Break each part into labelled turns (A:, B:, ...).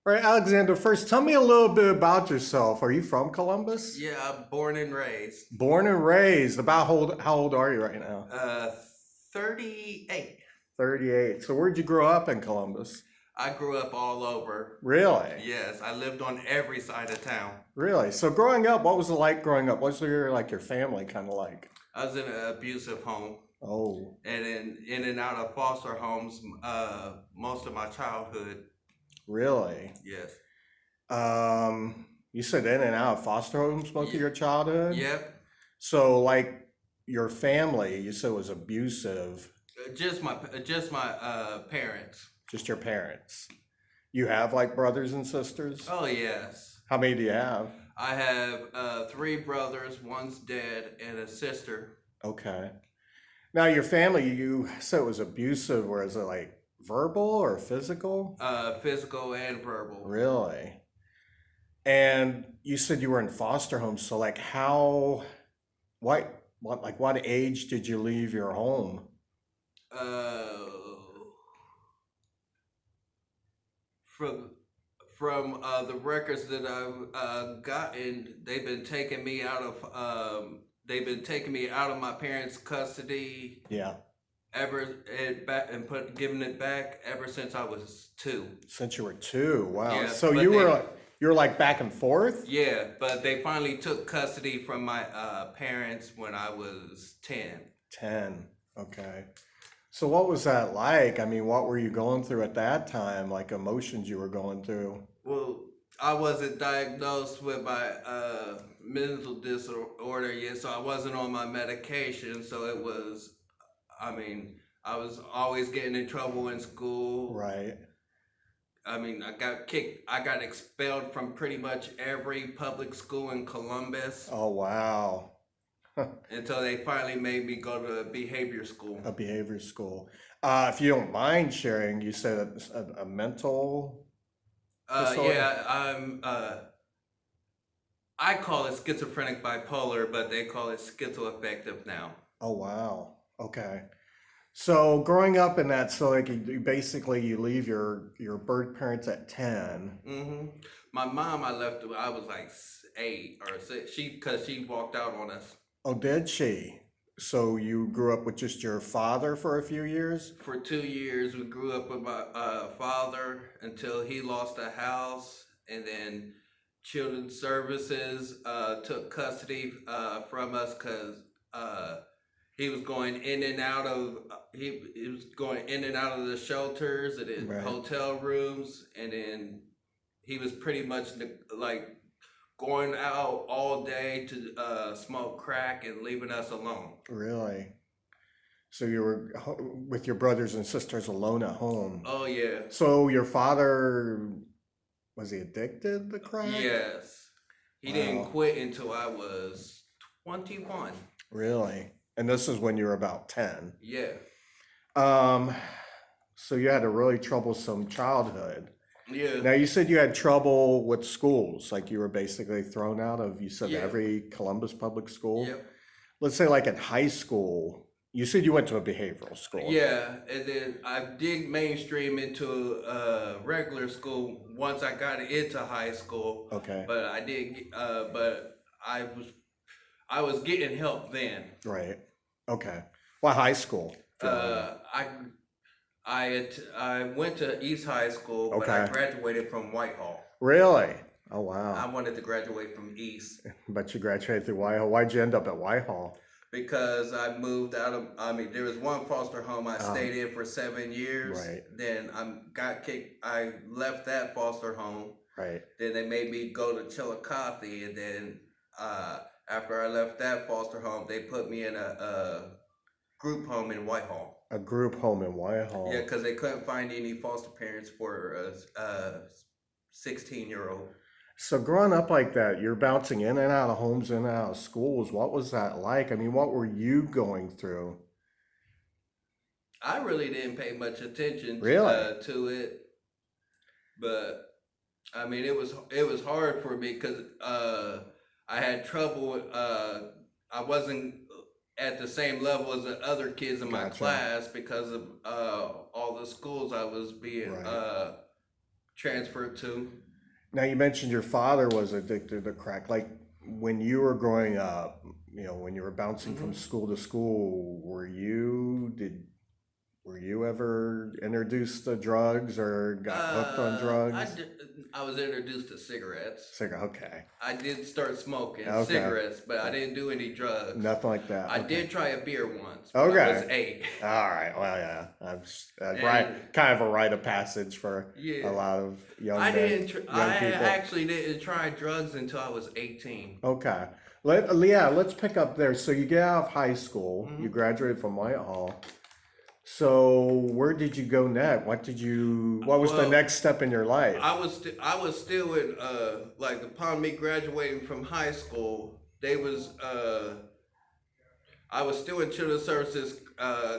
A: All right, Alexander, first, tell me a little bit about yourself. Are you from Columbus?
B: Yeah, I'm born and raised.
A: Born and raised. How old are you right now?
B: Uh, 38.
A: 38. So where'd you grow up in Columbus?
B: I grew up all over.
A: Really?
B: Yes, I lived on every side of town.
A: Really? So growing up, what was it like growing up? What's your family kind of like?
B: I was in an abusive home
A: Oh,
B: and in and out of foster homes most of my childhood.
A: really?
B: Yes.
A: You said in and out of foster homes most of
B: Ye-
A: your childhood?
B: yep.
A: So like your family, you said was abusive,
B: Just my parents.
A: just your parents. You have like brothers and sisters?
B: Oh yes.
A: How many do you have?
B: I have three brothers, one's dead, and a sister.
A: Okay. Now your family, you said it was abusive, or is it like verbal or physical?
B: Physical and verbal.
A: Really? And you said you were in foster homes, so like what age did you leave your home?
B: Uh, from from the records that I've gotten, they've been taking me out of my parents' custody
A: Yeah,
B: giving it back ever since I was two.
A: since you were two. Wow.
B: Yeah,
A: So
B: but
A: you were like back and forth?
B: they finally took custody from my parents when I was 10.
A: 10. Okay. So what was that like? I mean, what were you going through at that time? Like emotions you were going through?
B: Well, I wasn't diagnosed with my mental disorder yet, so I wasn't on my medication. So it was, I mean, I was always getting in trouble in school.
A: Right.
B: I mean, I got expelled from pretty much every public school in Columbus
A: Oh, wow.
B: until they finally made me go to behavior school.
A: A behavior school. If you don't mind sharing, you said it's a mental disorder?
B: Yeah, I call it schizophrenic bipolar, but they call it schizoaffective now.
A: Oh, wow. Okay. So growing up in that, so like you basically you leave your birth parents at 10.
B: hmm My mom, I left. I was like 8 or 6. Cause she walked out on us
A: Oh, did she? So you grew up with just your father for a few years?
B: for 2 years. We grew up with my father until he lost a house, and then Children's Services took custody from us because uh, he was going in and out of he was going in and out of the shelters and in
A: Right.
B: hotel rooms, and then he was pretty much like going out all day to smoke crack and leaving us alone.
A: Really? So you were with your brothers and sisters alone at home.
B: Oh yeah,
A: So your father, was he addicted to crack?
B: yes. He didn't
A: Wow.
B: quit until I was 21.
A: Really? And this is when you were about 10.
B: Yeah,
A: Um, so you had a really troublesome childhood.
B: yeah,
A: Now you said you had trouble with schools, like you were basically thrown out of, you said
B: yeah,
A: every Columbus public school.
B: yep.
A: Let's say like in high school, you said you went to a behavioral school.
B: Yeah, and then I did mainstream into regular school once I got into high school,
A: Okay,
B: but but I was getting help then.
A: right. Okay. Well, high school, if you don't mind.
B: Uh, I I went to East High School, but I
A: Okay.
B: graduated from Whitehall.
A: Really? Oh,
B: I
A: wow.
B: wanted to graduate from East
A: But you graduated through Whitehall. Why'd you end up at Whitehall?
B: because I moved out of. I mean, there was one foster home I
A: Um,
B: stayed in for 7 years.
A: right,
B: Then I got kicked. I left that foster home.
A: right.
B: Then they made me go to Chillicothe, and then uh, after I left that foster home, they put me in a group home in Whitehall.
A: A group home in
B: Yeah,
A: Whitehall.
B: because they couldn't find any foster parents for a 16-year-old.
A: So growing up like that, you're bouncing in and out of homes, in and out of schools. What was that like? I mean, what were you going through?
B: I really didn't pay much attention
A: Really?
B: to it, but I mean, it was hard for me because I had trouble. I wasn't at the same level as the other kids in my
A: Gotcha.
B: class because of all the schools I was being
A: Right.
B: transferred to.
A: Now you mentioned your father was addicted to crack. Like when you were growing up, when you were bouncing from
B: Hmm.
A: school to school, were you ever introduced to drugs or got hooked on
B: Uh, I
A: drugs?
B: did, I was introduced to cigarettes.
A: Okay.
B: I did start smoking
A: Okay.
B: cigarettes, but I didn't do any drugs.
A: Nothing like that.
B: I
A: Okay.
B: did try a beer once when I was
A: Okay.
B: 8.
A: All right. Well, yeah. Right.
B: And
A: Kind of a rite of passage for a
B: yeah,
A: lot of
B: I
A: young men,
B: didn't.
A: young
B: I
A: people.
B: actually didn't try drugs until I was 18.
A: Okay. Let's pick up there. So you get out of high school, you
B: Hmm.
A: graduated from Whitehall. So where did you go next? What was the
B: Well,
A: next step in your life?
B: I was still in like upon me graduating from high school, they was I was still in children's services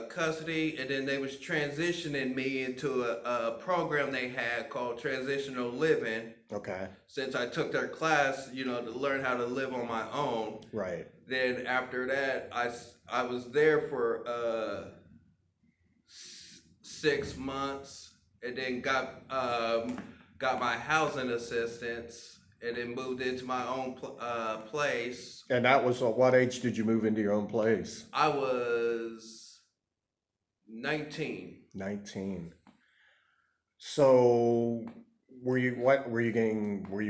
B: custody, and then they was transitioning me into a program they had called transitional living.
A: Okay.
B: Since I took their class, to learn how to live on my own.
A: Right.
B: Then after that, I was there for 6 months, and then got my housing assistance, and then moved into my own place.
A: And that was at what age did you move into your own place?
B: I was 19.
A: 19. So were you working? Were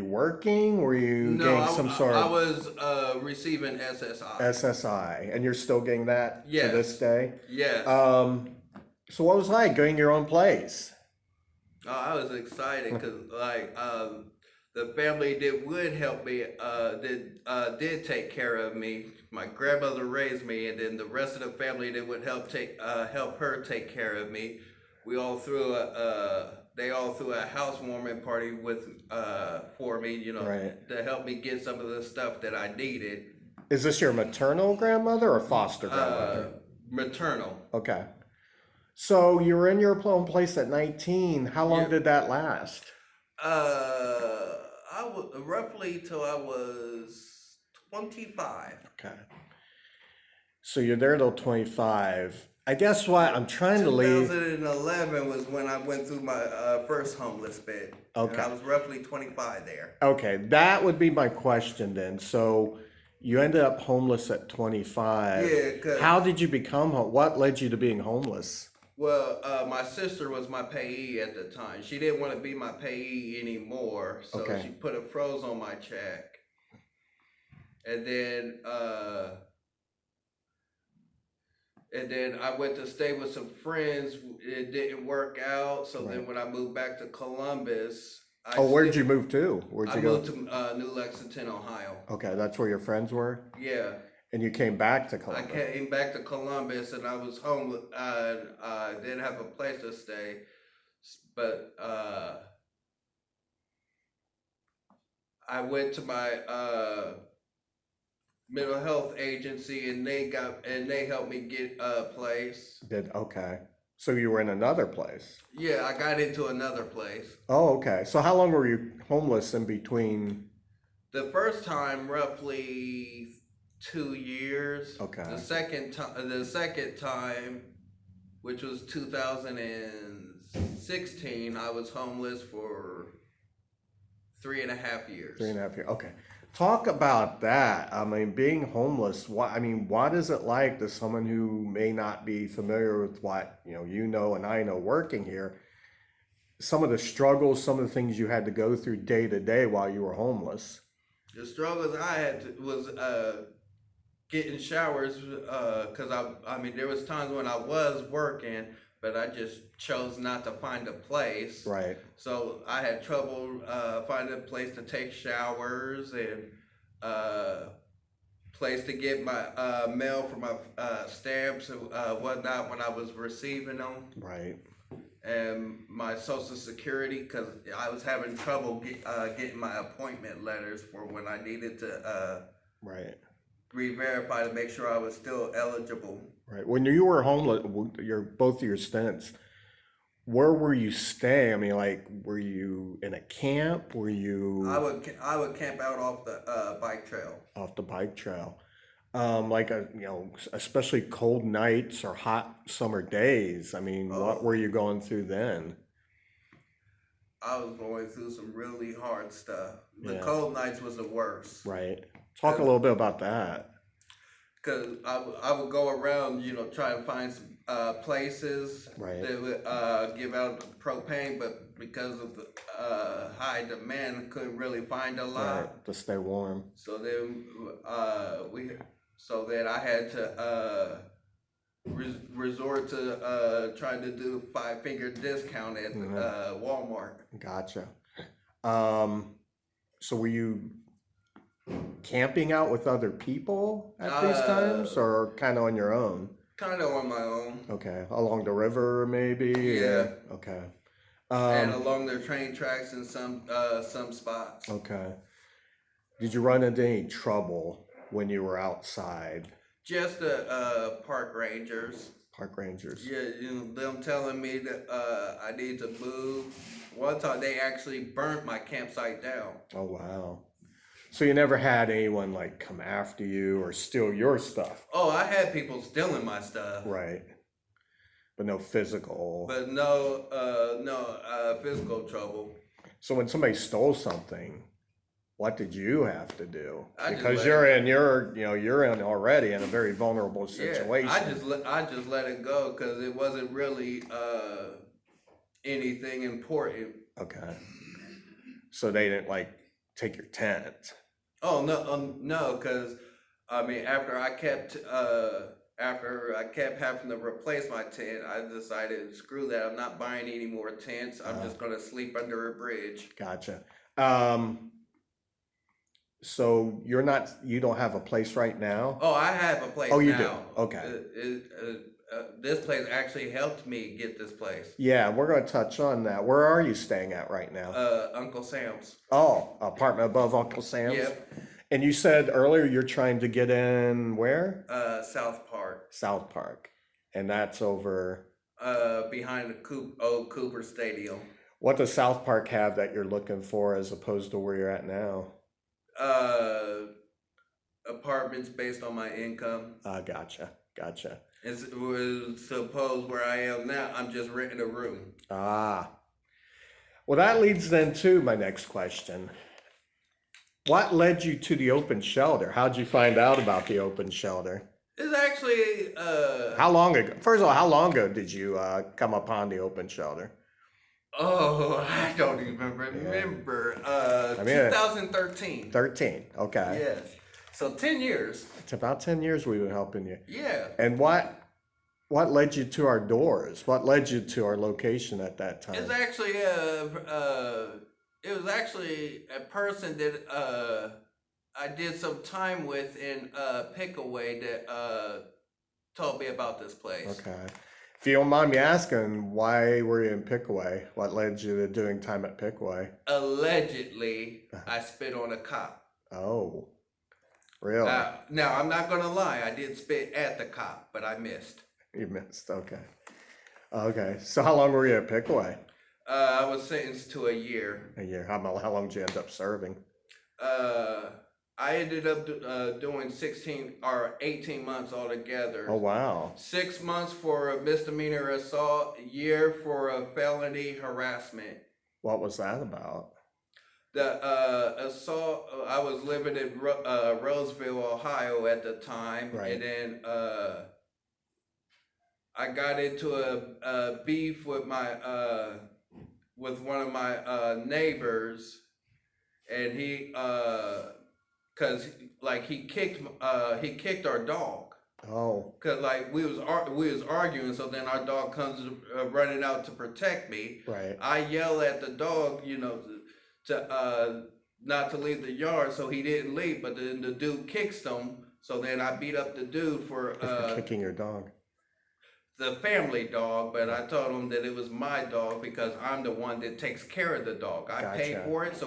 A: you
B: No,
A: getting some sort
B: I
A: of
B: was receiving SSI.
A: SSI and you're still getting that to this
B: Yes,
A: day?
B: yes.
A: Um, so what was it like getting your own place?
B: Oh, I was excited because the family that would help me did take care of me. My grandmother raised me, and then the rest of the family that would help her take care of me. We all threw they all threw a housewarming party for me,
A: Right.
B: to help me get some of the stuff that I needed.
A: Is this your maternal grandmother or foster
B: Uh,
A: grandmother?
B: Maternal.
A: Okay. So you were in your own place at 19. How long
B: Yeah.
A: did that last?
B: I was roughly till I was 25.
A: Okay. So you're there till 25. I guess what I'm trying to leave.
B: 2011 was when I went through my first homeless bed, and I
A: Okay.
B: was roughly 25 there.
A: Okay, that would be my question then. So you ended up homeless at 25.
B: Yeah, cause
A: How did you become what led you to being homeless?
B: well, my sister was my payee at the time. She didn't want to be my payee anymore, so
A: Okay.
B: she put a froze on my check, and then I went to stay with some friends. It didn't work out. So
A: Right.
B: then when I moved back to Columbus,
A: Oh, where'd you move to? Where'd
B: I
A: you go?
B: moved to New Lexington, Ohio.
A: Okay, that's where your friends were?
B: Yeah,
A: And you came back to
B: I
A: Columbus.
B: came back to Columbus, and I was homeless. I didn't have a place to stay, but I went to my mental health agency, and they helped me get a place.
A: Okay. So you were in another place.
B: Yeah, I got into another place.
A: Oh, okay. So how long were you homeless in between?
B: The first time, roughly 2 years.
A: Okay.
B: The second time, which was 2016, I was homeless for 3.5 years.
A: 3.5 years. Okay. Talk about that. I mean, being homeless, what is it like to someone who may not be familiar with what, and I know working here, some of the struggles, some of the things you had to go through day to day while you were homeless.
B: The struggles I had was getting showers because I mean there was times when I was working, but I just chose not to find a place.
A: Right.
B: So I had trouble finding a place to take showers and place to get my mail for my stamps and whatnot when I was receiving them,
A: Right.
B: and my social security because I was having trouble getting my appointment letters for when I needed to
A: Right.
B: re-verify to make sure I was still eligible.
A: Right. When you were homeless, both of your stints, where were you staying? I mean, like, were you in a camp? Were you
B: I would camp out off the bike trail.
A: off the bike trail? Like especially cold nights or hot summer days. I mean, what
B: Oh,
A: were you going through then?
B: I was going through some really hard stuff. The
A: Yeah.
B: cold nights was the worst.
A: Right. Talk a little bit about that.
B: Cause I would go around, try to find some places
A: Right.
B: that would give out propane, but because of the high demand, couldn't really find a lot.
A: Right. To stay warm.
B: So then so then I had to resort to trying to do 5-finger discount at Walmart.
A: Gotcha. So were you camping out with other people at these times, or kind of on your own?
B: Kind of on my own.
A: Okay. Along the river, maybe?
B: Yeah.
A: Okay.
B: And along the train tracks in some spots.
A: Okay. Did you run into any trouble when you were outside?
B: Just the park rangers.
A: Park rangers.
B: Yeah, them telling me that I need to move. One time they actually burnt my campsite down.
A: Oh, wow. So you never had anyone like come after you or steal your stuff?
B: Oh, I had people stealing my stuff.
A: Right. But no physical.
B: But no physical trouble.
A: So when somebody stole something, what did you have to do?
B: I just
A: Because
B: let
A: you're
B: it
A: in, you're in already in a very vulnerable situation.
B: Yeah, I just let it go because it wasn't really anything important.
A: Okay. So they didn't like take your tent.
B: Oh no, because I mean after I kept having to replace my tent, I decided screw that. I'm not buying any more tents. I'm just gonna sleep under a bridge.
A: Gotcha. So you don't have a place right now?
B: Oh, I have a place.
A: Oh, you
B: now.
A: do? Okay.
B: This place actually helped me get this place.
A: Yeah, we're going to touch on that. Where are you staying at right now?
B: Uncle Sam's.
A: Oh, apartment above Uncle Sam's?
B: Yep.
A: And you said earlier you're trying to get in where?
B: South Park.
A: South Park. And that's over?
B: Behind the old Cooper Stadium.
A: What does South Park have that you're looking for as opposed to where you're at now?
B: Apartments based on my income.
A: Gotcha.
B: Suppose where I am now, I'm just renting a room.
A: Ah. Well, that leads then to my next question. What led you to the open shelter? How'd you find out about the open shelter?
B: It's actually
A: How long ago? First of all, how long ago did you come upon the open shelter?
B: Oh, I don't even remember. 2013.
A: 13. Okay.
B: Yes. So 10 years.
A: It's about 10 years we've been helping you.
B: Yeah.
A: And what led you to our doors? What led you to our location at that time?
B: It's actually it was actually a person that I did some time with in Pickaway that told me about this place.
A: Okay. If you don't mind me asking, why were you in Pickaway? What led you to doing time at Pickaway?
B: Allegedly, I spit on a cop.
A: Oh, really?
B: Now, I'm not going to lie. I did spit at the cop, but I missed.
A: You missed. Okay. Okay. So how long were you at Pickaway?
B: I was sentenced to a year.
A: A year. How long did you end up serving?
B: I ended up doing 16 or 18 months altogether.
A: Oh, wow.
B: 6 months for a misdemeanor assault, a year for a felony harassment.
A: What was that about?
B: The assault, I was living in Roseville, Ohio at the time.
A: Right.
B: And then I got into a beef with with one of my neighbors, and he cause like he kicked our dog.
A: Oh,
B: Cause like we was arguing, so then our dog comes running out to protect me.
A: right.
B: I yell at the dog, to not to leave the yard, so he didn't leave. But then the dude kicks him, so then I beat up the dude for
A: Kicking your dog.
B: the family dog. But I told him that it was my dog because I'm the one that takes care of the dog. I pay
A: Gotcha.
B: for it, so